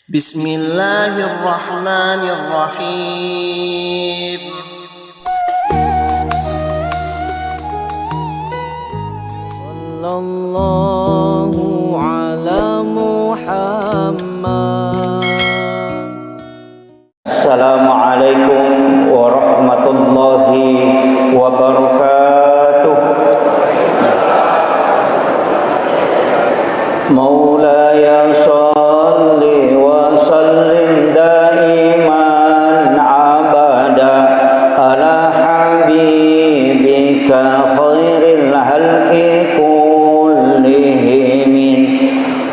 Bismillahirrahmanirrahim. Sallallahu ala Muhammad. Assalamualaikum warahmatullahi wabarakatuh. Maulaya shalli wa sallim daiman abada ala habibika khairil halqi kullihim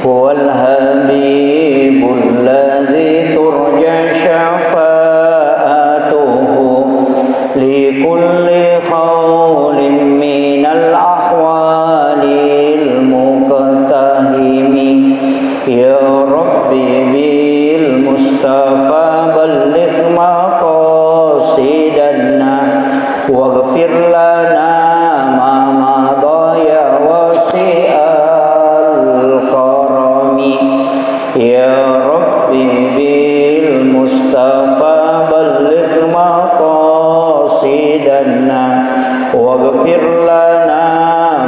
huwal habibul ladzi turja syafa'atuhu likulli qawlin minal ahwalil muqtahimi ya rabbi bil mustafa balligh maqasidana waghfir lana ma madha ya wasi'al karami ya rabbi bil mustafa balligh maqasidana waghfir lana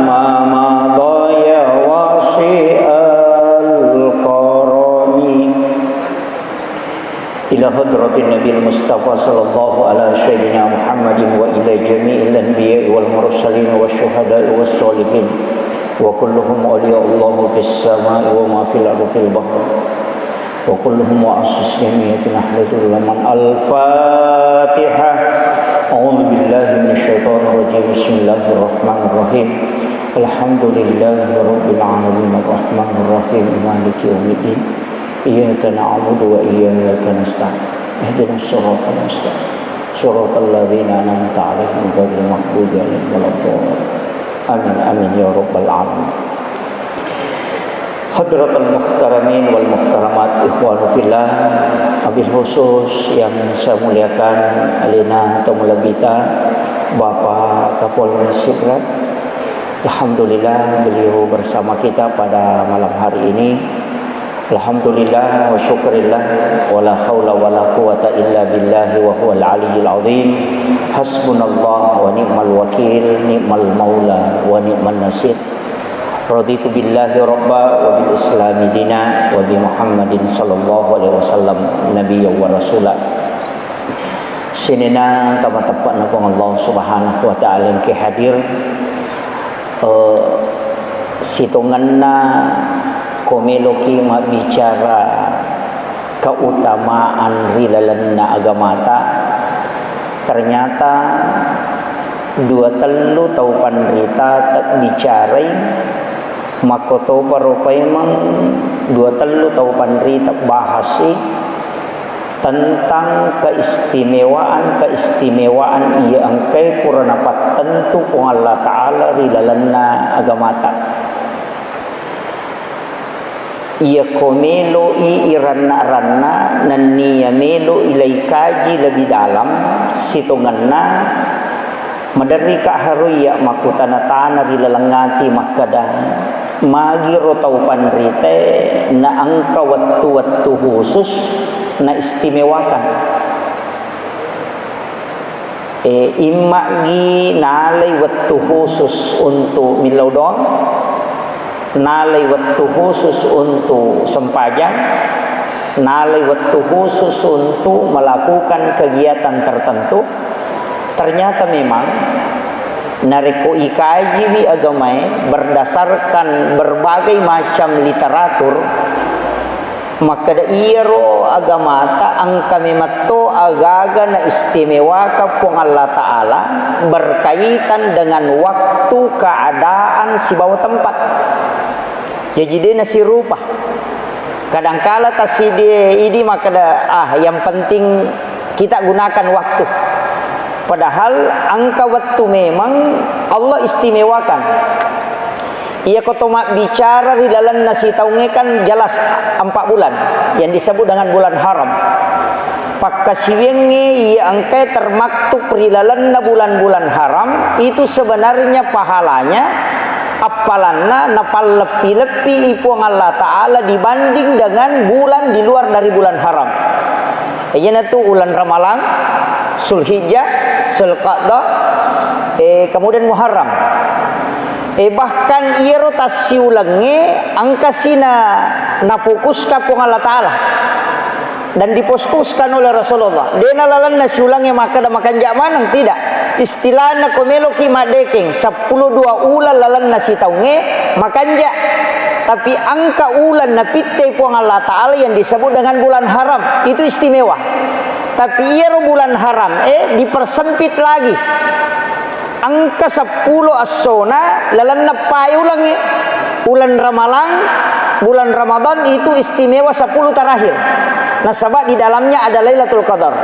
ma madha ya wasi'al karami ila hadratin nabil mustafa sallallahu ala sayyidina muhammadin wa ila jami'il anbiya'i wal mursalin wasyuhada'i wassalihin wa kulluhum awliya'ullah fis sama'i wa ma fil ardi fil bahr wa kulluhum mu'assis jami'atin ahlatul laman al-fatihah. A'udzu billahi minasyaitonir rajim. Bismillahirrahmanirrahim. Alhamdulillahi rabbil alamin arrahmanir rahim maliki yaumiddin. Iyyaka na'budu wa iyyaka nasta'in. Ihdinas siratal mustaqim. Siratal ladzina an'amta 'alaihim ghairil maghdubi 'alaihim waladdallin. Amin amin ya rabbal alamin. Hadratul muhtaramin wal muhtaramat ikhwanu fillah, habis khusus yang saya muliakan alina Tumulabita Bapak Kapolres Sigrat. Alhamdulillah beliau bersama kita pada malam hari ini. Alhamdulillah wa syukurillah wa la haula wa la quwata illa billahi wa huwal aliyyil azim. Hasbunallah wa ni'mal wakil, ni'mal maula wa ni'man nasir. Raditu billahi rabba wa bil islami dina wa bi Muhammadin sallallahu alaihi wasallam nabiyyan wa rasula. Sinina tepat na pong Allah subhanahu wa ta'ala yang hadir situngan na komeloki bicara keutamaan rilalan na agamata. Ternyata dua telu tau panrita tak bicarai makoto paropay mang dua telu tau panrita bahasi tentang keistimewaan ia angkai puranapat tentu kung Allah Ta'ala rilalan na agamata. Ia komelo iranna nan niya melo ilay kaji lebih dalam situngan na madari ka haruya makutanatana rilalangati makkadan magiro tau panrite na angka wattu khusus na istimewakan imagi nalay wattu khusus untuk milodon, nalay waktu khusus untuk sempajang, nalay waktu khusus untuk melakukan kegiatan tertentu. Ternyata memang nareko ikaji bi agamai berdasarkan berbagai macam literatur, maka da iro agamata angka memato agaga na istimewa kapung Allah Ta'ala berkaitan dengan waktu keadaan si bawah tempat. Jadi dia nasi rupa. Kadangkala tasi dia ini maka yang penting kita gunakan waktu. Padahal angka waktu memang Allah istimewakan. Ia kotomak bicara di dalam nasi taunge kan jelas 4 bulan yang disebut dengan bulan haram. Pakasiwenge ia angkai termaktub di dalam bulan-bulan haram itu sebenarnya pahalanya apalanna napal lepi-lepi ipuang Allah Ta'ala dibanding dengan bulan di luar dari bulan haram. Iyana tu bulan Ramalan, Zulhijjah, Zulqa'dah, kemudian Muharram. Bahkan ia rotasi ulangi angka sina napukuska pung Allah Ta'ala dan diposkuskan oleh Rasulullah. Dena lalan nasi ulangi maka da makan jak manang tidak. Istilahna komelo ki madeking 10 2 ulan lalan nasi taunge makan jak. Tapi angka ulan napitte pung Allah Ta'ala yang disebut dengan bulan haram itu istimewa. Tapi ia bulan haram dipersempit lagi. Angka 10 asona lalan napai ulangi. Bulan Ramalan, bulan Ramadan itu istimewa 10 terakhir. Nah, sebab di dalamnya ada Lailatul Qadar.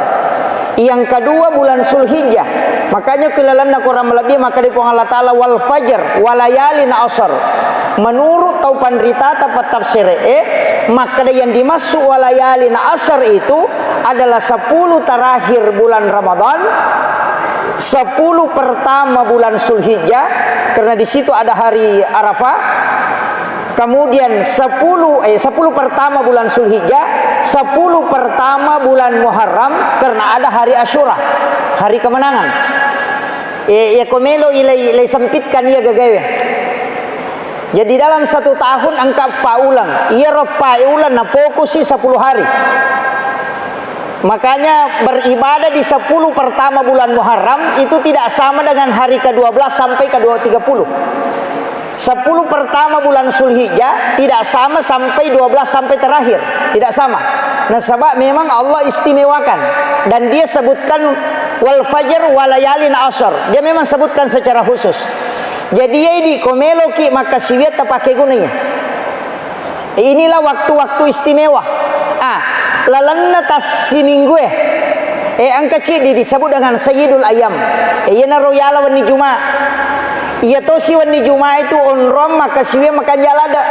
Yang kedua bulan Zulhijjah. Makanya kelalan Quran melebih maka di Allah Ta'ala wal fajr walayalin asr. Menurut taupan rita tapat tafsir maka yang dimaksud walayalin asr itu adalah 10 terakhir bulan Ramadan, 10 pertama bulan Zulhijjah karena di situ ada hari Arafah. Kemudian 10 pertama bulan Zulhijjah, 10 pertama bulan Muharram karena ada hari Asyura, hari kemenangan. Ya komelo ilai sempitkan ia gagawe. Jadi dalam 1 tahun angka 4 ulang. Ia ropa ulang na fokusi 10 hari. Makanya beribadah di 10 pertama bulan Muharram itu tidak sama dengan hari ke-12 sampai ke-30. 10 pertama bulan Zulhijjah tidak sama sampai 12 sampai terakhir, tidak sama. Nah, sebab memang Allah istimewakan dan dia sebutkan wal fajr walayalin asr. Dia memang sebutkan secara khusus. Jadi ini komelo ki maka siwet pakai gunanya. Inilah waktu-waktu istimewa. Lalanna tas siminggu angka cidi disebut dengan Sayyidul Ayyam. Iyana royala wani Jumat. Iya to si wani Jumat itu onrom maka siwe makan jalada.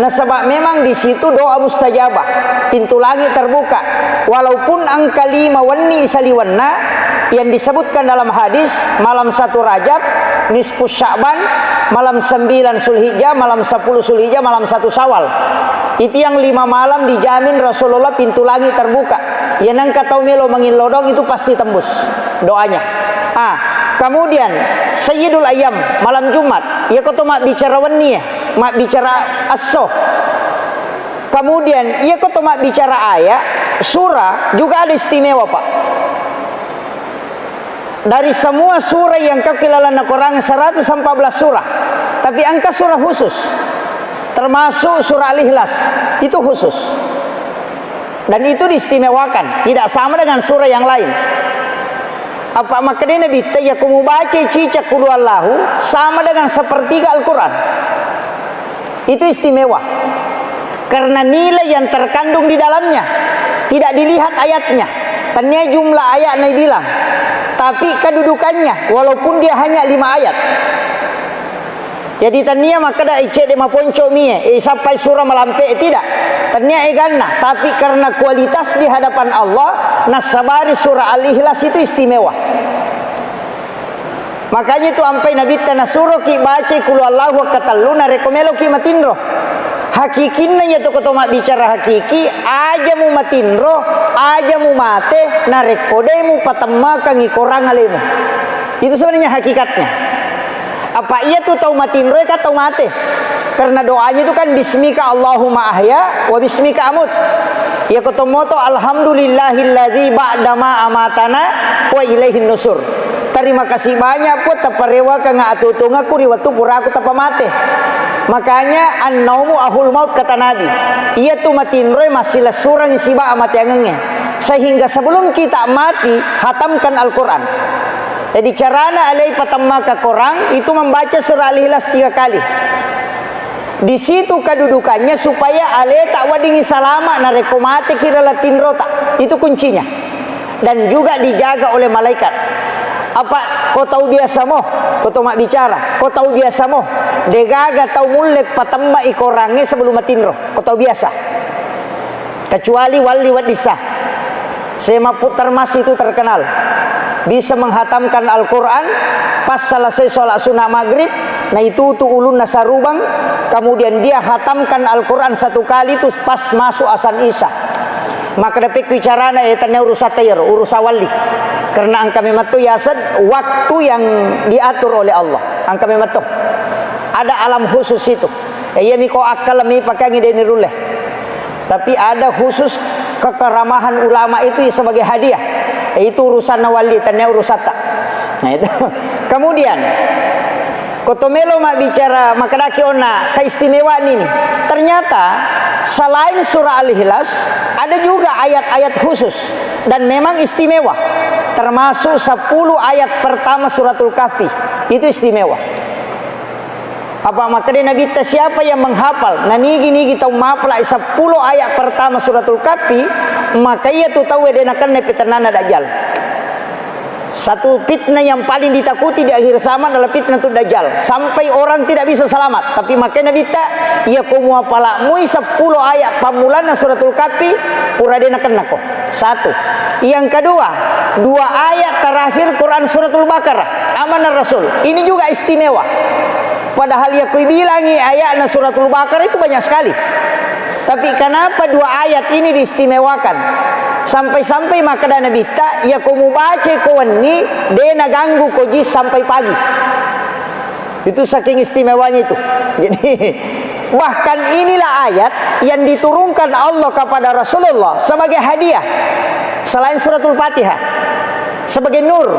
Nah, sebab memang di situ doa mustajabah, pintu langit terbuka. Walaupun angka 5 wani saliwanna yang disebutkan dalam hadis malam 1 Rajab, nisfu Sya'ban, malam 9 Zulhijjah, malam 10 Zulhijjah, malam 1 Syawal. Itu yang 5 malam dijamin Rasulullah pintu langit terbuka. Yang angka tau melo mengilodong itu pasti tembus doanya. Kemudian Sayyidul Ayyam malam Jumat, ia kata mak bicara wani mak bicara as-soh. Kemudian ia kata mak bicara ayat, surah juga ada istimewa, Pak. Dari semua surah yang kau kilalan Quran 114 surah, tapi angka surah khusus. Termasuk surah Al-Ikhlas itu khusus. Dan itu diistimewakan, tidak sama dengan surah yang lain. Apa makanya Nabi tayakumu baca cicak qul huwallahu sama dengan sepertiga Al-Quran. Itu istimewa karena nilai yang terkandung di dalamnya. Tidak dilihat ayatnya, tanya jumlah ayat Nabi bilang, tapi kedudukannya walaupun dia hanya 5 ayat. Jadi tania maka dah icek de maponco mie sampai surah melampai tidak. Tania ganna, tapi karena kualitas di hadapan Allah, nasabari surah Al-Ikhlas itu istimewa. Makanya itu ampai Nabi tanah surah ki baca qul huwallahu katalluna rekomelo ki matindro. Hakikinna ya to kotoma bicara hakiki aja mu matindro, aja mu mate na rekodemu patamma kang ikorang alemu. Itu sebenarnya hakikatnya. Apa ia tuh tahu matin mereka tahu mati? Karena doanya itu kan bismika Allahumma ahya wa bismika amut. Ya ketemu tuh alhamdulillahilladzi ba'da ma amatana wa ilaihin nusur. Terima kasih banyak pun taparewa kang atutunga ku riwatu puraku tapamate. Makanya an-naumu ahul maut kata Nabi. Ia tuh matin roy masih lesurang siba amat yangenge. Sehingga sebelum kita mati hatamkan Al-Qur'an. Jadi carana alai patamma ka Quran itu membaca surah Al-Ikhlas 3 kali. Di situ kedudukannya supaya alai tak wadingi salama na rekomate kira latin rota. Itu kuncinya. Dan juga dijaga oleh malaikat. Apa kau tahu biasa moh? Kau tahu mak bicara. Kau tahu biasa moh? Degaga tahu mulek patamma ikorange sebelum matinro. Kau tahu biasa. Kecuali wali wadisah. Sema putar mas itu terkenal. Bisa menghatamkan Al-Quran pas selesai sholat sunnah maghrib Nah itu tu ulun nasarubang, kemudian dia hatamkan Al-Quran 1 kali itu pas masuk asan isya. Maka dapat bicarana tanya urusatayr, urusawali. Karena angka memang tu yasad waktu yang diatur oleh Allah. Angka memang tu ada alam khusus itu. Iya miko akal mi pakai ngide niruleh. Tapi ada khusus kekeramahan ulama itu sebagai hadiah. Itu urusan nawali tanya urusata. Nah itu. Kemudian kotomelo mak bicara makadaki ona keistimewaan ini. Ternyata selain surah Al-Ikhlas ada juga ayat-ayat khusus dan memang istimewa. Termasuk 10 ayat pertama suratul Kahfi. Itu istimewa. Apa makanya Nabi siapa yang menghafal nani kita menghafal 10 ayat pertama suratul Kahfi, maka ia tu tahu dia nak kena fitnah Dajjal. Satu fitnah yang paling ditakuti di akhir zaman adalah fitnah tu Dajjal. Sampai orang tidak bisa selamat. Tapi makanya Nabi ia kumu apala mui 10 ayat pamulana suratul Kahfi pura dia nak kena kok. Satu. Yang kedua, 2 ayat terakhir Quran suratul Baqarah. Amanah Rasul. Ini juga istimewa. Padahal ya kui bilangi ayat suratul Baqarah itu banyak sekali. Tapi kenapa 2 ayat ini diistimewakan? Sampai-sampai maka Nabi ya kamu baca kawan ni dena ganggu kojis sampai pagi. Itu saking istimewanya itu. Jadi bahkan inilah ayat yang diturunkan Allah kepada Rasulullah sebagai hadiah selain suratul Fatihah sebagai nur.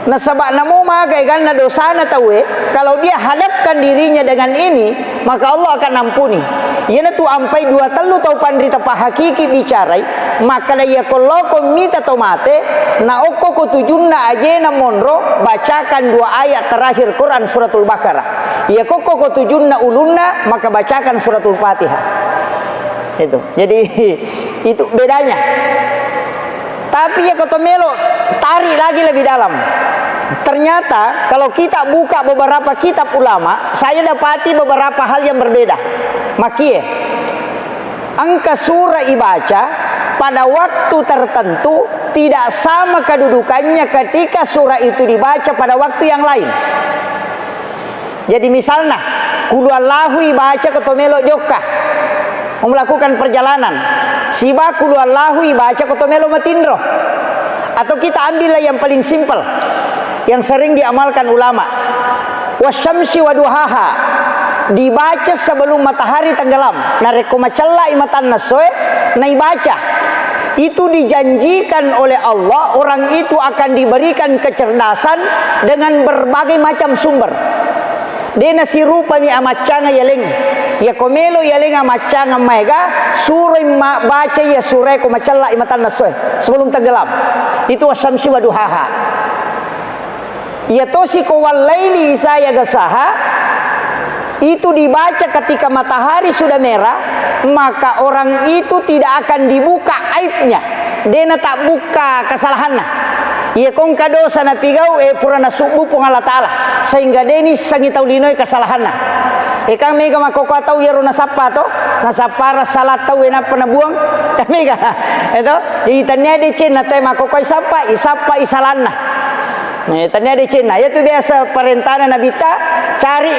Nah sebab namu magai kan dosa na tahu kalau dia hadapkan dirinya dengan ini maka Allah akan ampuni. Ia tu ampai 2 telu tau pandrita pa hakiki bicarai maka dia kalau ko mita tomate na oko ko tujunna aje na monro bacakan 2 ayat terakhir Quran suratul Baqarah. Ia koko ko tujunna ulunna maka bacakan suratul Fatihah. Itu. Jadi itu bedanya. Tapi ya kotomelo tarik lagi lebih dalam. Ternyata kalau kita buka beberapa kitab ulama, saya dapati beberapa hal yang berbeda. Makie, angka surah ibaca pada waktu tertentu tidak sama kedudukannya ketika surah itu dibaca pada waktu yang lain. Jadi misalnya, Qul Huwallahu ibaca kotomelo joka melakukan perjalanan. Siba Qul Huwallahu ibaca kotomelo matindro. Atau kita ambillah yang paling simpel yang sering diamalkan ulama. Wasyamsi waduhaha dibaca sebelum matahari tenggelam. Nareko macalla imatan nasoe naibaca. Itu dijanjikan oleh Allah orang itu akan diberikan kecerdasan dengan berbagai macam sumber. Dena sirupa ni amacanga yeleng. Ya komelo yeleng amacanga mega surah baca ya surah ko macalla imatan nasoe sebelum tenggelam. Itu wasyamsi waduhaha. Ya tosiko walaili saya gasaha itu dibaca ketika matahari sudah merah, maka orang itu tidak akan dibuka aibnya. Dena tak buka kesalahannya. Ia kong kadosa na pigau purana subuh pung Allah Ta'ala sehingga deni sangi tau linoi kesalahannya. Kang mega makoko tau ya rona sapa to nasapara salat tau ena pena buang mega itu itanya de cina teh makoko isapa isalanna. Nah, tanya di Cina, itu biasa perintah Nabi cari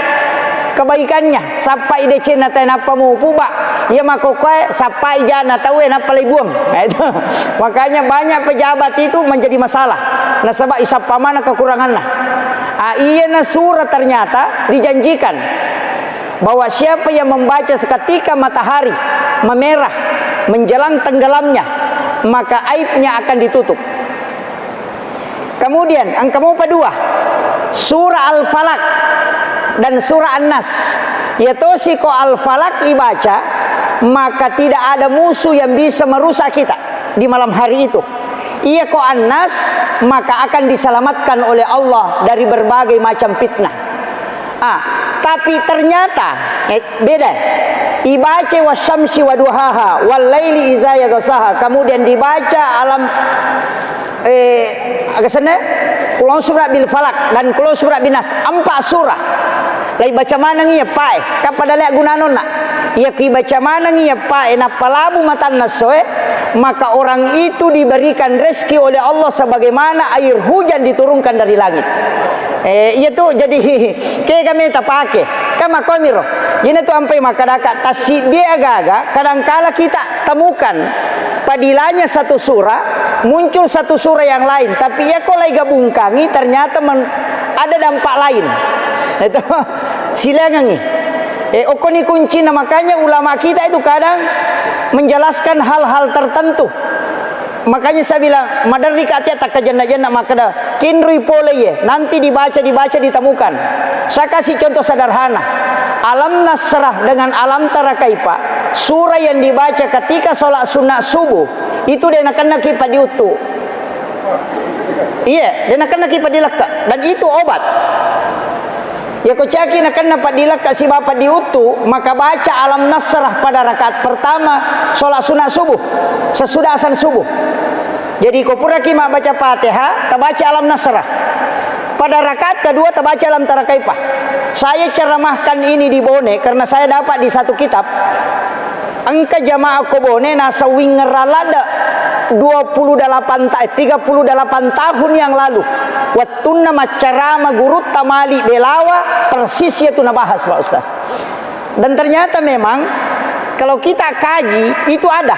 kebaikannya. Sampai di Cina tanya apa mau puba, ya makokai sampai jana tahu apa buang. Nah, itu makanya banyak pejabat itu menjadi masalah. Nah, sebab isapa mana kekurangannya. Iya na surah ternyata dijanjikan bahwa siapa yang membaca seketika matahari memerah menjelang tenggelamnya, maka aibnya akan ditutup. Kemudian angka kedua surah Al-Falaq dan surah An-Nas. Yaitu siko Al-Falaq dibaca maka tidak ada musuh yang bisa merusak kita di malam hari itu. Ia ko An-Nas maka akan diselamatkan oleh Allah dari berbagai macam fitnah. Tapi ternyata beda. Dibaca wasyamsi waduhaha wal laili iza yaghsaha, kemudian dibaca alam agak sana Qul surah bil falak dan Qul surah bin nas, 4 surah. Lai baca mana ngiya pae kapada lek gunanon nak. Ia ki baca mana ngiya pae na palabu matan nasoe, maka orang itu diberikan rezeki oleh Allah sebagaimana air hujan diturunkan dari langit. Iya tu jadi kayak kami tak pakai. Kama komiro. Ini tu ampai makadaka tasik dia agak kadangkala kita temukan padilanya satu surah muncul satu surah yang lain, tapi ya kalau gabungkangi ternyata ada dampak lain. Itu silangangi. Okoni kunci, makanya ulama kita itu kadang menjelaskan hal-hal tertentu. Makanya saya bilang madari katnya tak kejana-jana makada kinrui pole ye nanti dibaca ditemukan. Saya kasih contoh sederhana. Alam Nasrah dengan alam tarakaipa, surah yang dibaca ketika sholat sunat subuh itu dia nak kena kipa diutu. Iya, dia nak kena kipa dilaka dan itu obat. Ya kau caki nak kena dilaka si bapak diutu, maka baca alam Nasrah pada rakaat pertama sholat sunat subuh sesudah azan subuh. Jadi kau pura kima baca Fatihah, tak baca alam Nasrah. Pada rakaat kedua tak baca alam tarakaipah. Saya ceramahkan ini di Bone karena saya dapat di satu kitab. Angka jamaah ko Bone nasa wingeralada 38 tahun yang lalu. Wattuna macarama guru tamali belawa persis itu nabahas Pak Ustaz. Dan ternyata memang kalau kita kaji itu ada.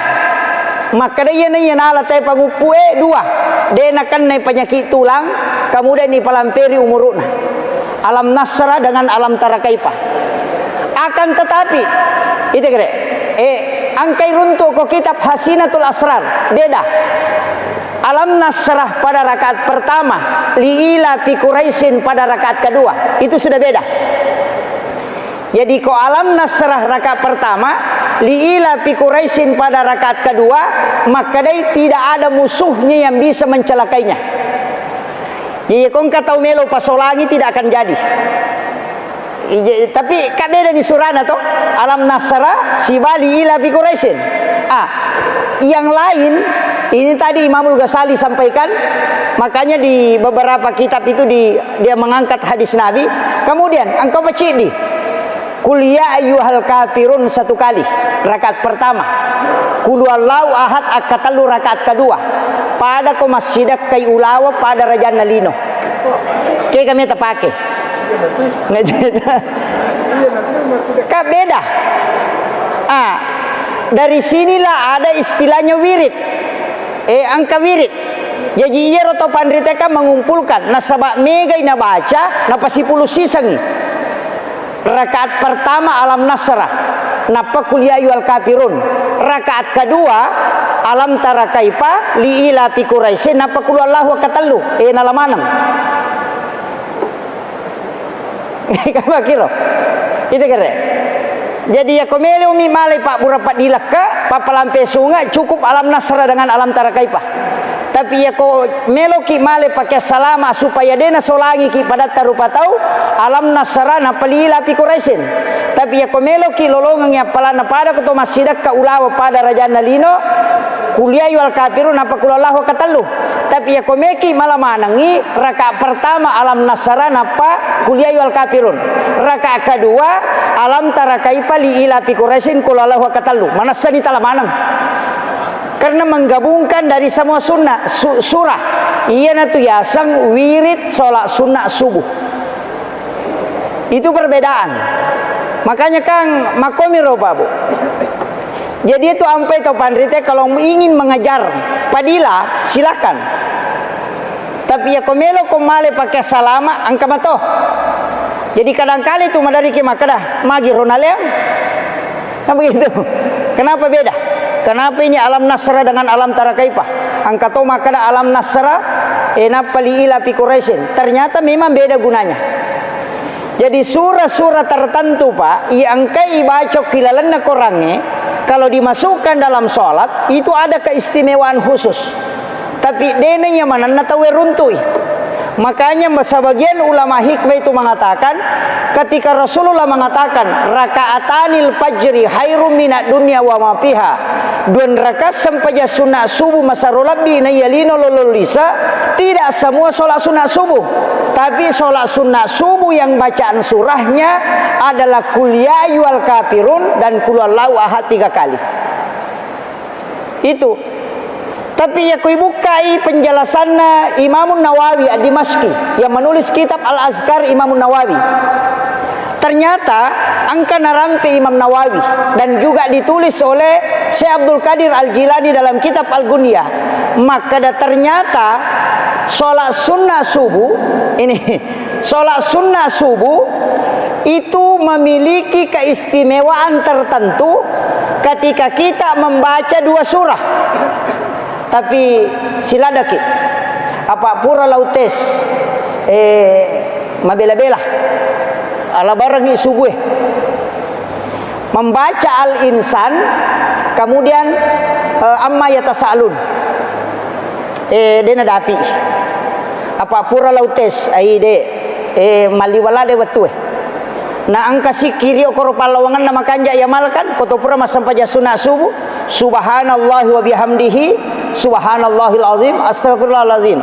Maka dia nala tay pangupue dua. Dia nakan nai penyakit tulang, kemudian ni palamperi umuruna. Alam Nasrah dengan alam tarakaipah. Akan tetapi itu kira. Angkai runtuh ko kitab Hasinatul Asrar. Beda. Alam Nasrah pada rakaat pertama, liila fi Quraisyin pada rakaat kedua. Itu sudah beda. Jadi ko alam Nasrah rakaat pertama, liila fi Quraisyin pada rakaat kedua, maka dia tidak ada musuhnya yang bisa mencelakainya. Jadi kau kata melo pasolangi tidak akan jadi. Tapi kak beda di surana toh. Alam Nasrah sibali ila fi Quraisyin. Yang lain ini tadi Imamul Ghazali sampaikan, makanya di beberapa kitab itu dia mengangkat hadis Nabi. Kemudian engkau baca di Qul ya ayyuhal kafirun satu kali rakaat pertama. Qul huwallahu ahad akatalu rakaat kedua. Pada ko masjidak kai ulawa pada Raja Nalino. Kayak kami tak pakai. Kak beda. Dari sinilah ada istilahnya wirid. Angka wirid. Jadi iya roto pandriteka mengumpulkan nasabak mega ina baca napa 10 sisangi. Rakaat pertama alam Nasrah, napa Qul ya ayyuhal kafirun. Rakaat kedua alam tarakaipa li ila fi Quraisyin napa Qul huwallahu akatallu. Nalamanam. Kamu kira? Itu kira. Jadi ya komele umi malai pak burapat dilaka, pak pelampe sungai cukup alam Nasrah dengan alam tarakaipah. Tapi ya ko meloki malai pakai salama supaya dena solangi ki pada tarupa tahu alam Nasrah na palila pi Quraisyin. Tapi ya ko meloki lolongan ya palana pada ko masjidak ka ulawa pada Raja Nalino kuliah yual kafirun apa kulallahu katallu. Tapi ya komeki malah manangi rakaat pertama alam Nasrah napa kuliah yual kafirun. Rakaat kedua alam tarakaipa li ila fi Quraisyin kulallahu katallu. Mana sani talamanam. Karena menggabungkan dari semua sunnah surah. Iya natu yasang wirid sholat sunnah subuh. Itu perbedaan. Makanya Kang makomiro babu. Jadi itu ampai to pandrite kalau ingin mengajar padila silakan. Tapi ya komelo komale pakai salama angka mato. Jadi kadang-kali itu madari ki makada magi ronalem. Kan begitu. Kenapa beda? Kenapa ini alam Nasrah dengan alam tarakaipah? Angka to makada alam Nasrah napa li ila fi Quraisyin. Ternyata memang beda gunanya. Jadi surah-surah tertentu Pak, yang kai bacok kilalanna korangnya kalau dimasukkan dalam sholat itu ada keistimewaan khusus. Tapi dene yang mana tahu runtui. Makanya sebagian ulama hikmah itu mengatakan, ketika Rasulullah mengatakan rakaatanil fajri khairum minad dunya wa ma fiha, 2 rakaat sampai sunat subuh masarulabi na yalino lololisa, tidak semua solat sunat subuh, tapi solat sunat subuh yang bacaan surahnya adalah qul ya ayyuhal kafirun dan qul huwallahu ahad 3 kali. Itu. Tapi ya kui bukai penjelasannya Imam Nawawi Ad-Dimashqi yang menulis kitab Al-Azkar Imam Nawawi. Ternyata angka narampe Imam Nawawi dan juga ditulis oleh Syekh Abdul Qadir Al-Jilani dalam kitab Al-Gunyah. Maka ternyata sholat sunnah subuh ini, sholat sunnah subuh itu memiliki keistimewaan tertentu ketika kita membaca 2 surah. Tapi siladaki apa pura lautes mabela-bela ala barangi subuh membaca al-insan, kemudian amma yatasalun dena dapi apa pura lautes ai de maliwala de watu na angka sikiri okoro palawangan nama kanja yamalkan koto pura masampaja sunah subuh subhanallahi wa bihamdihi subhanallahil azim astaghfirullahalazim.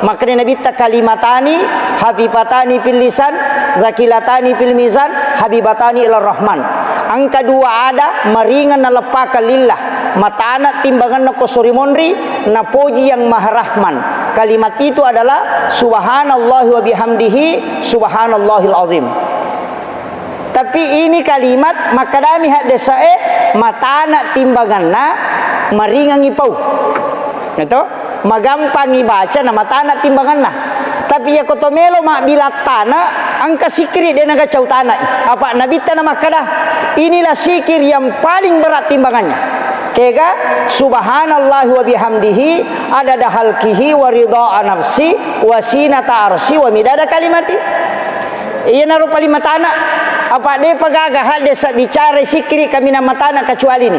Makanya Nabi ta kalimatani habibatani fil lisan zakilatani fil mizan habibatani ilar rahman. Angka 2 ada maringan na lepaka lillah matana timbangan na kosori monri na poji yang maha rahman. Kalimat itu adalah subhanallahi wa bihamdihi subhanallahil azim. Tapi ini kalimat makadami hak desae matana timbanganna maringan ipau. Itu magampang ibaca na matana timbanganna. Tapi ya kotomelo mak bilatana angka sikiri dia naga cautana. Apa nabi tanah makada? Inilah sikir yang paling berat timbangannya. Kega subhanallahi wa bihamdihi adada halqihi wa ridha nafsi wa sinata arsy wa midada kalimati. Iya naruh paling matana. Apa dia pagagah desa bicara sikiri kami nama tanah kecuali ni.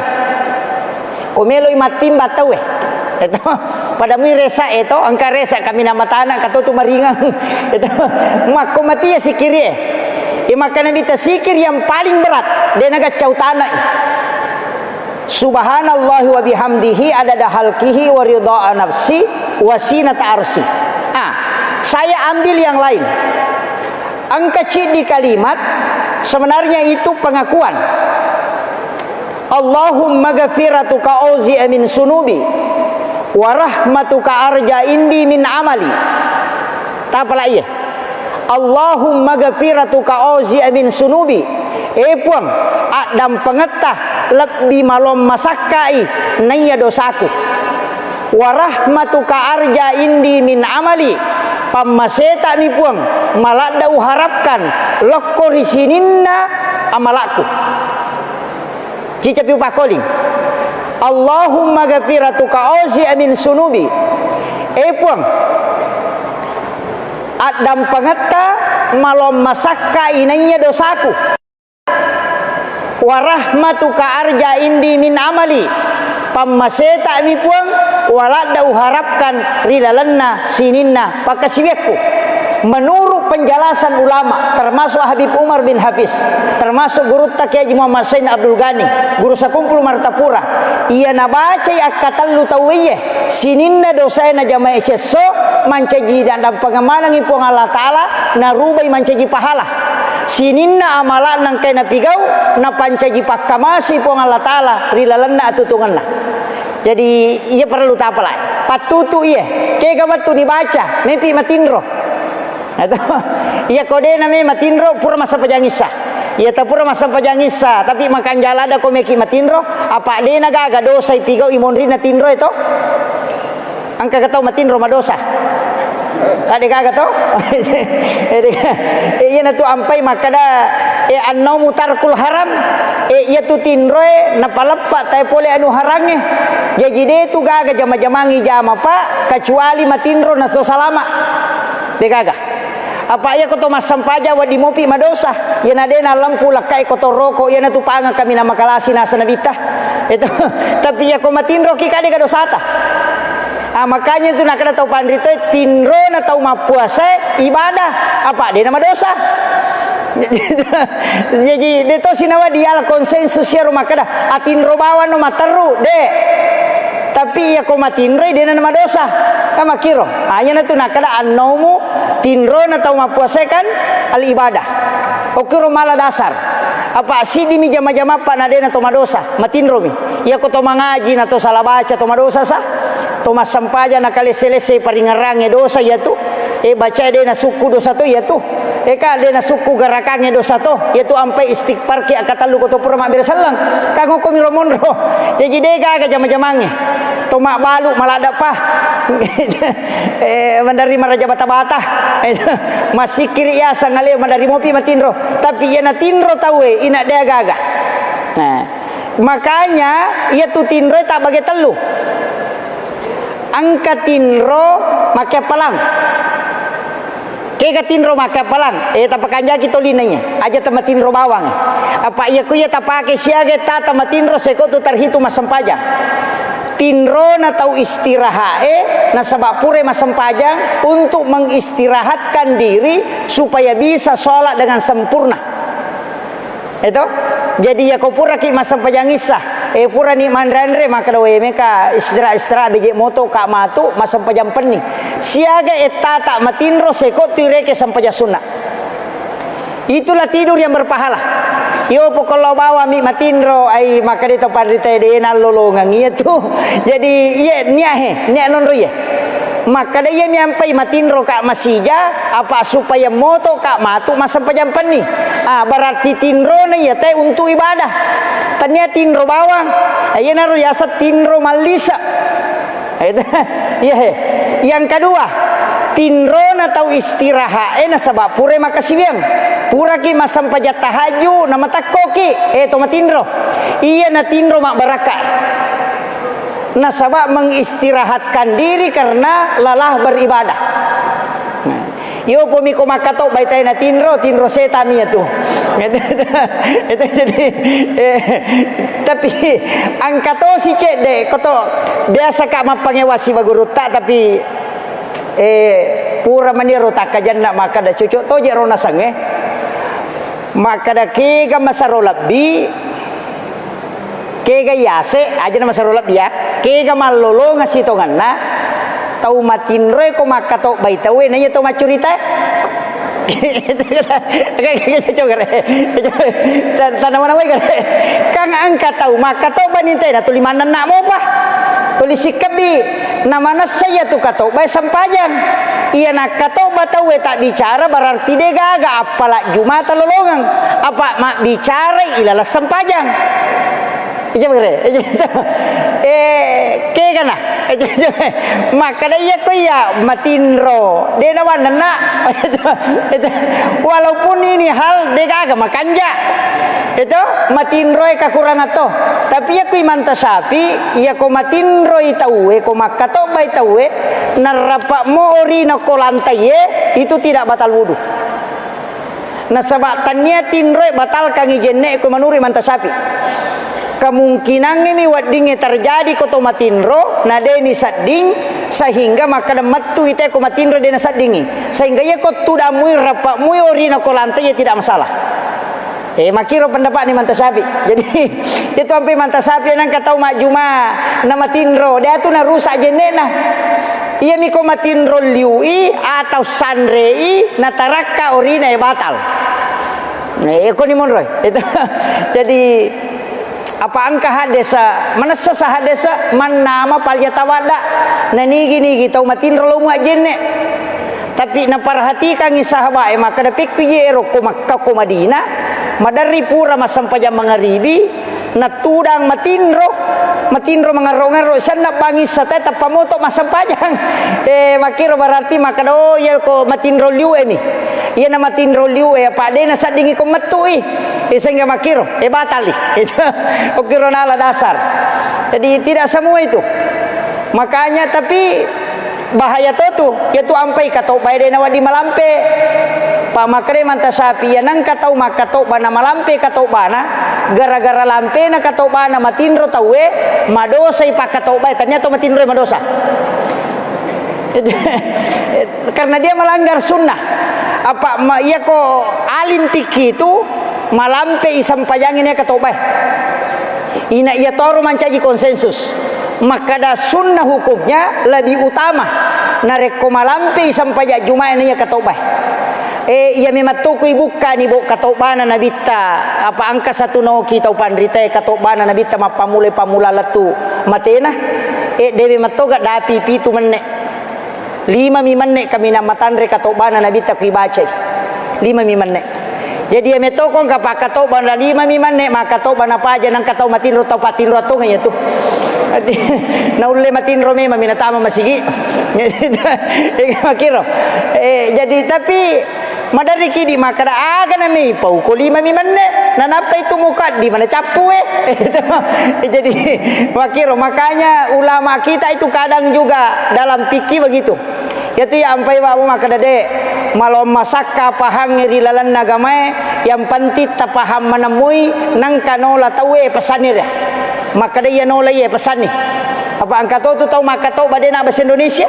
Komelo imatim batau itu pada mi resa itu angka resa kami nama tanah kata tu maringang itu mak komati ya sikiri maka nabi sikir yang paling berat dia naga cau tanah subhanallahi wa bihamdihi adada halqihi wa ridha nafsi wa sinata arsy. Saya ambil yang lain. Angka C di kalimat sebenarnya itu pengakuan. Allahumma ghafiratuka auzi min sunubi wa rahmatuka arja indi min amali. Tapala iya. Allahumma ghafiratuka auzi min sunubi. Puang adam pengetah lebih malom masakai naya dosaku. Wa rahmatuka arja indi min amali. Pamaseta mi puang malada uharapkan lokko risininna amalaku. Cica piu pakoling. Allahumma ghafiratuka auzi min sunubi. Puang adam pengeta malom masakka inanya dosaku. Wa rahmatuka arja indi min amali. Pamaseta mi puang walada uharapkan ridalanna sininna pakasiwekku. Menurut penjelasan ulama termasuk Habib Umar bin Hafiz, termasuk guru Kiai Muhammad Sain Abdul Ghani, guru sakumpul Martapura, ia nabaca akatallu tawiyah sininna dosaina jamaah seso mancaji dan pengamanan ipung Allah Ta'ala narubai mancaji pahala sininna amalan nang kena pigau na pancaji pakkamasi ipung Allah Ta'ala rilalanna atutunganna. Jadi ia perlu tapalai patutu iya kaya gawatu dibaca mepi matindro atau ia kode name matindro pura masa pajangisa ia ta pura masa pajangisa tapi makan jalada ko meki matindro apa de naga aga dosa ipigau imonri na tindro itu angka katau matindro madosa ada kaga to iya na tu ampai makada annau mutarkul haram iya tu tindro na palappa tay pole anu harange jadi de tu gaga jama-jamangi jama pak kecuali matindro na dosa lama de gaga apa ya koto masam paja wa dimopi madosa ya nadena lampu lakai koto roko ya na tu panga kami na makalasi na sanabita itu tapi ya ko matindro ki kade dosata Makanya itu nak kena tahu pandito tinro na tahu mapuasa ibadah apa dia nama dosa. Jadi dia tu sinawa dia konsensus ya rumah kada atinro bawa no materu de. Tapi ya ko matinro dia nama dosa. Kama kiro. Hanya na tu nak kada anomu tinro na tahu mapuasa kan al ibadah. Okiro malah dasar. Apa si di mijama-jama apa na dia na toma dosa matinro mi. Ya ko to mangaji na to salah baca toma dosa sa. Toma sampaja na kali selesai paringarange dosa ya tu. Baca dia na suku dosa tu ya tu. Ka dia na suku garakange dosa tu. Ya tu ampai istighfar ki akatalu ko to pura mak bersalang. Kango ko mi romonro. Jadi dia ga jama-jamange. Toma balu malah ada pa. Menerima raja bata-bata. Masih kiri ya sangale menerima pi matinro. Tapi ya na tinro tahu ina dia gaga. Nah, makanya ia tu tinro tak bagi telu. Angkat tinro make palang. Kega tinro make palang. Tapakan jaki tolinanya. Aja tempat tinro bawang. Apa ia ku ia tapake siage ta tempat tinro seko tu terhitung masempajang. Tinro na tahu istirahat na sabab pure masempajang untuk mengistirahatkan diri supaya bisa sholat dengan sempurna. Itu jadi ya kau pura ki masempajang isah. Pura ni mandranre maka dawe meka istirahat bejek moto kak matu masempajang pening. Siaga etata matinro seko tireke sampaja sunnah. Itulah tidur yang berpahala. Yo pokolo bawa mi matinro ai maka dito padrite de na lolongang itu. Jadi ye niahe nonro ye. Maka dia nyampai matinro kak masija apa supaya moto kak matu masempajang pening. Berarti tinro na ya teh untuk ibadah. Tanya tinro bawang. Ayo naru yasa tinro malisa. Yang kedua, tinro na tahu istirahat na sabab pure makasibiam. Pura ki masampaja tahaju na matakoki. To matinro. Iya na tinro mak barakah. Nasabah mengistirahatkan diri karena lelah beribadah. Yo pomiko makato baitai na tinro setami itu. Itu jadi tapi angkato si cek de koto biasa kak mapangewasi baguruta tapi pura maniru tak kajan nak maka da cucuk to je rona sange. Maka da ke ga masarolab bi kega yase aja nama sarolap dia kega malolo ngasih tongan na tau matinro ko makato baitawe nanya to macurita tanaman away kang angkat tau makato baninte na tulimanan na mo pa tulis sikabi namana saya tu kato bay sampajang iya nak kato batawe tak bicara berarti dia gaga apalak jumata lolongang apa mak bicara ilalah sampajang. Ija begere, kana, maka dia ko ya matinro, dia nawan nana, walaupun ini hal dia agak makanja, itu matinro kekurangan to, tapi ya ko imanta sapi, ya ko matinro itaue, ko makato ba itaue, narapak mo ori na kolantai itu tidak batal wudu. Nasabatannya tinro batal kang ijenne ko manuri manta sapi. Kemungkinan ini wadingnya terjadi koto matinro nadeni sadding sehingga maka metu ite ko matinro dena saddingi sehingga ya ko tudamui rapak mui orina ko lantai ya tidak masalah. Makiro pendapat ni mantasapi. Jadi itu sampai mantasapi nang katau mak juma na matinro dia tu na rusak jenena. Iya mi ko matinro liui atau sandrei na taraka orina ya batal. Ko ni monroy. Itu jadi apa angka hadesa mana sasa hadesa man nama palja tawada na nigi tau matinro lo mu ajenne tapi na parhatikan ni sahabat maka dapik ku yero ko Makkah ko Madinah madari pura masampaja mangaribi na tudang matinro mangaro sana bangis sa teta pamoto masampajang makiro berarti maka do ya ko matinro liu ni iya na matinro liu apa de na sadingi ko matui sehingga makiro batali itu ukiro nala dasar. Jadi tidak semua itu makanya tapi bahaya tu yaitu ampai katau bae na wadi malampe pa makre manta sapi ya nang katau makato bana malampe katau bana gara-gara lampe na katau bana matinro tawe madosa ipa katau bae ternyata matinro madosa Karena dia melanggar sunnah. Ia ko alim fikih itu malampe sampajangin ia katobah. Ina ia toru mancaji konsensus. Maka da sunnah hukumnya lebih utama. Nareko malampe sampajak Jumat ia katobah. Ia mematuku ibuka ni bo katobana nabita angka satu no kita pandrita katobana nabita mapamule pamula latu matena dewi matoga dapi pitu menek 5 menek kami namatan re katobana nabita ku baca 5 menek. Jadi ia metokong kapak katobana 5 menek maka katobana apa aja nang katau matinro tau patinro to ngaya tu na ulle matinro me maminatama masigi makiro jadi tapi madari kidi maka da aga na may pauko 5 menek nanapa itu muka di mana capu jadi makiro makanya ulama kita itu kadang juga dalam fikih begitu yaitu ampai babu maka dade malom masaka pahang ri lalan nagamae yang penting tapaham menemui nang kanola tawe pesanir ya maka dia nola ye pesan ni apa angkat tu tahu maka tahu badena bahasa Indonesia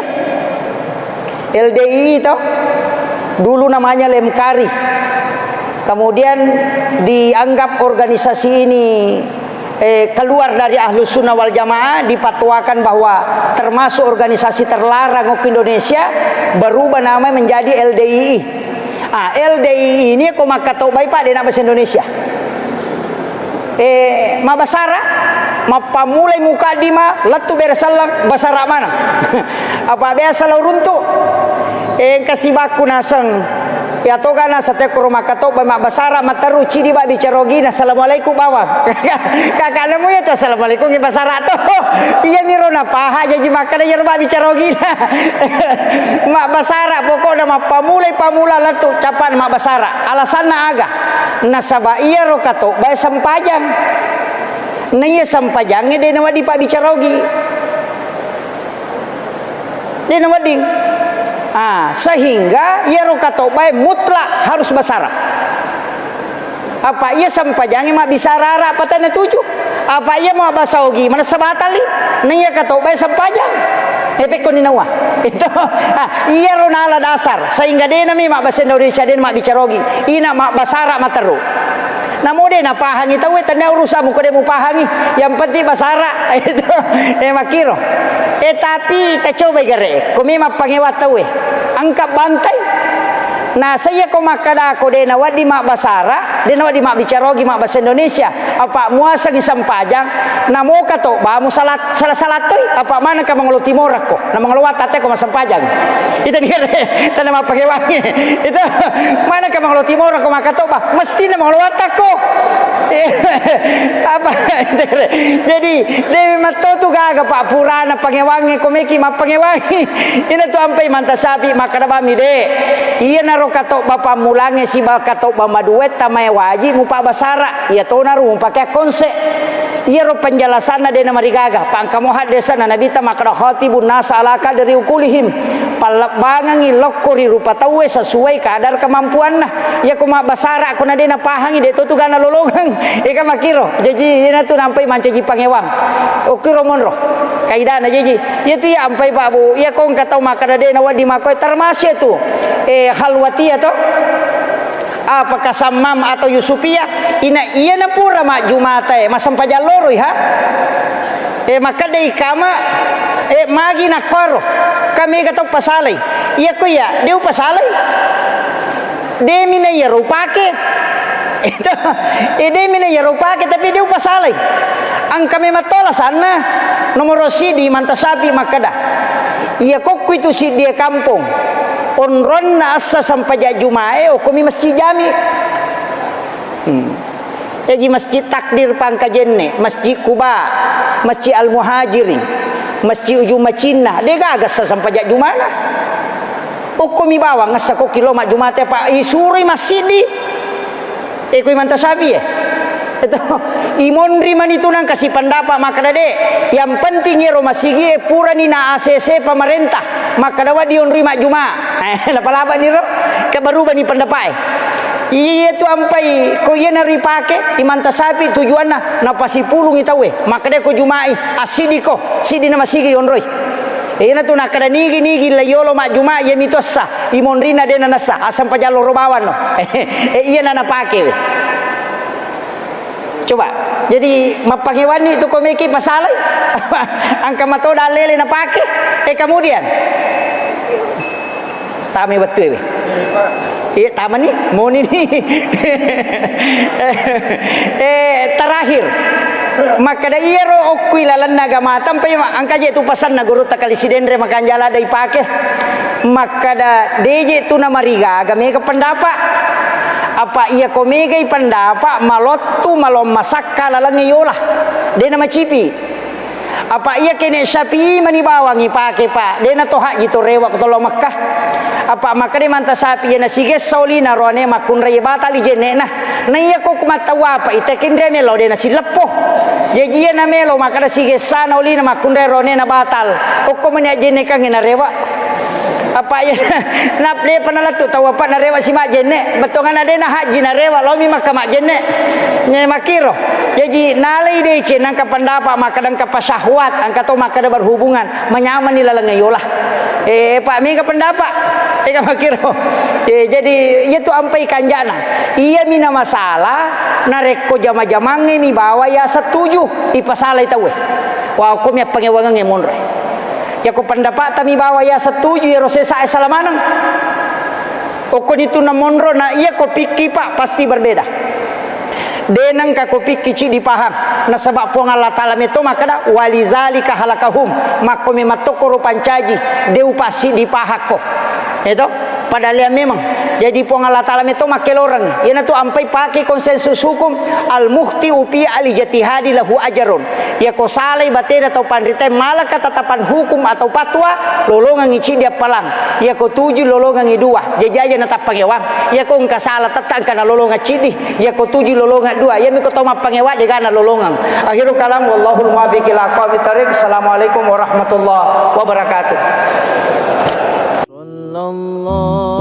LDI tahu dulu namanya Lemkari, kemudian dianggap organisasi ini keluar dari Ahlus Sunnah wal Jamaah, dipatwakan bahwa termasuk organisasi terlarang di Indonesia, berubah nama menjadi LDII. LDII ini aku maka tahu baik pak di bahasa Indonesia. Mabasara, mapamulai muka dima, letu beresalang basara mana? Apa biasa lau runtuh? Kasih baku nasang ya to kana sate kurma kato ba basara mataru cidi ba bicarogina assalamualaikum bawa kakak nemu ya to assalamualaikum ki basara to iya mirona paha jadi makana yer ba bicarogina mak basara pokokna mak pamula latu capan mak basara alasanna aga nasaba iya ro kato ba sampajang na iya sampajangnya de nawadi pa bicarogi de nawading sehingga ia rokato bae mutlak harus basara. Apa ia sampajangi mak bisa rara patana tuju? Apa ia mau basaogi mana sabatali? Nia kato bae sampajang. Epek koninawa. Itu ia ronala dasar sehingga dia nami mak bahasa Indonesia dia mak bicarogi. Ina mak basara materu. Namun dia nak pahangi tahu tanda urusan muka dia mau pahangi. Yang penting basara itu makiro. Tapi kita coba gare, kami mak pangewat tahu angkat bantai. Nah saya kau makada aku dia nawadi mak basara, dia nawadi mak bicarogi mak bahasa Indonesia. Apa muasa ngisam pajang, namo kato ba mu salat tu, apa mana ka manglo timor ako, na manglo watate ko masam pajang. Itu dia, tanda mak pangewangi. Itu mana ka manglo timor ako makato ba, mesti na manglo watako. Apa jadi dewi mato tu gaga pak purana pangewangi komeki mak pangewangi. Ini tu ampai mantasabi makada bami de. Iya naro kato bapa mulange si kato bama duet tamai wajib mu pak basara. Iya to naru mu pakai konsep. Iya ro penjelasanna de na marigaga pangkamo hadesa na nabita makada khatibun nas alaka dari ukulihim. Palabangangi lokori rupa tawe sesuai kadar kemampuanna. Ya kuma basara kuna de na pahangi de to tu gana lolongang. Ika makiro jadi ina tu nampai mancaji pangewang okiro monro kaidana jadi itu ya ampai babu ya kong katau makada de nawadi makoi termasuk tu halwatia to apakah samam atau yusupia ina iya na pura mak jumata masam pajaloro ha maka de kama magi nakoro kami katau pasalai iya ko ya deu pasalai de mina ya rupake itu ide mina ya rupa tapi dia pasalai ang kami matola sana nomor si di mantasapi makada iya kokku itu si dia kampung onron na asa sampai jumae o kami masjid jami jadi masjid takdir pangkajenne masjid Kuba masjid Al Muhajirin masjid ujung Macina dia gagas sampai jumana o kami bawa ngasa ko kilo mak jumate pak isuri masjid di ikut mantasabi itu imondri man itu nang kasih pendapat maka dade yang penting ya rumah sigi pura ni na ACC pemerintah maka dawa dion rima juma lapa-lapa ni ro kebaruban ni pendapat iya tu ampai ko iya nari pake imantasabi tujuanna na pasipulung itawe maka de ko jumai asidi ko sidi na masigi onroy ina tu nak kada nigi la yolo mak juma ye mitossa imon rina de nasa asam pajalo robawan no iya nana pake we. Coba jadi mapangewani itu komeki masalah angka matoda lele na pake kemudian tami betul we. Iya taman nih mau nih terakhir maka da iya ro okui lalan naga matam pa angka je tu pasan na guru takali sidendre makan jala dai pake maka da deje tu na mariga agame ka pendapat apa iya komegai pendapat malottu malom masakka lalang yola de nama cipi apa iya kene sapi mani bawangi pake pak de na toha gitu rewak tolo Makkah apa maka de manta sapi na sige saulina rone makun raya batali jene na iya ko kumatawa pa itekin de melo de na silepo jadi na melo maka da sige sana ulina makun rone na batal o ko mani jene kang na rewa apa ya na ple panalatu tawa pa na rewa si mak jene betongan ade na haji na rewa lomi maka mak jene nye makiro jadi nalai de ke nang ka pendapat maka dan ka pasahwat angka to maka da berhubungan menyaman nilalang yolah pak mi ka pendapat ka makiro jadi itu ampai kanjana iya mina masalah nareko jama-jamange mi bawa ya setuju ipasalah itawe wa hukum ya pangewangan ngemonre ya ko pendapat tami bawa ya setuju ya rosesa salamanang okon itu na monro na iya ko piki pak pasti berbeda denang ka ko piki ci dipaham na sabab po Allah taala meto maka da walizalika halakahum mako me matokoro pancaji deu pasti dipahak ko itu padahal memang jadi po Allah taala meto makelorang yana tu ampai pakai konsensus hukum al muhti upi ali jatihadi lahu ajarun ya ko salai batena atau pandrite malah ketetapan hukum atau patwa lolongan ngici dia palang ya ko tuju lolongan dua jajaja na tapangewang ya ko ngka salah tetang kana lolongan cidi ya ko tuju lolongan dua ya mi ko toma pangewa de kana lolongan akhirul kalam wallahul muwaffiq ila aqwamit thariq. Assalamualaikum warahmatullahi wabarakatuh. sallallahu